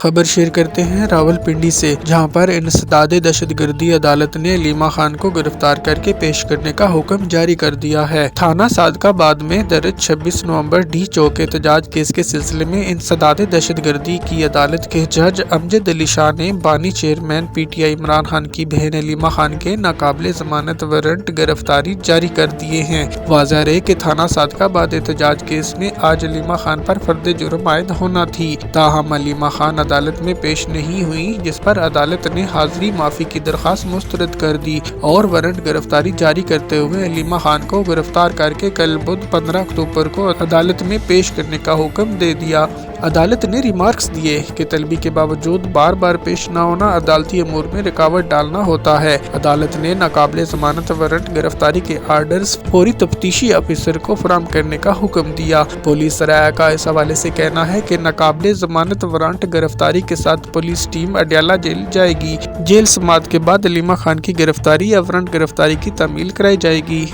खबर शेयर करते हैं रावलपिंडी से, जहां पर इंसदादे दहशतगर्दी अदालत ने लीमा खान को गिरफ्तार करके पेश करने का हुक्म जारी कर दिया है। थाना सादकाबाद में दर्ज 26 नवंबर डी चौक एहतजाज केस के सिलसिले में इंसदादे दहशतगर्दी की अदालत के जज अमजद अली शाह ने बानी चेयरमैन PTI इमरान खान की बहन लीमा खान के नाकाबिले जमानत वारंट गिरफ्तारी जारी कर दिए हैं। वाज़ह रहे कि थाना सादकाबाद एहतजाज केस में आज लीमा खान पर फर्द जुर्म आयद होना थी, ताहम लीमा खान अदालत में पेश नहीं हुई, जिस पर अदालत ने हाजिरी माफी की दरखास्त मुस्तरद कर दी और वारंट गिरफ्तारी जारी करते हुए लीमा खान को गिरफ्तार करके कल बुध 15 अक्टूबर को अदालत में पेश करने का हुक्म दे दिया। अदालत ने रिमार्क्स दिए कि तलबी के बावजूद बार बार पेश न होना अदालती अमूर में रुकावट डालना होता है। अदालत ने नाकाबिले जमानत वारंट गिरफ्तारी के आर्डर्स फौरी तफ्तीशी ऑफिसर को फराहम करने का हुक्म दिया। पुलिस सराया का इस हवाले से कहना है कि नाकाबिले जमानत वारंट गिरफ्तारी के साथ पुलिस टीम अडयाला जेल जाएगी। जेल समाअत के बाद लीमा खान की गिरफ्तारी या वारंट गिरफ्तारी की तामील कराई जाएगी।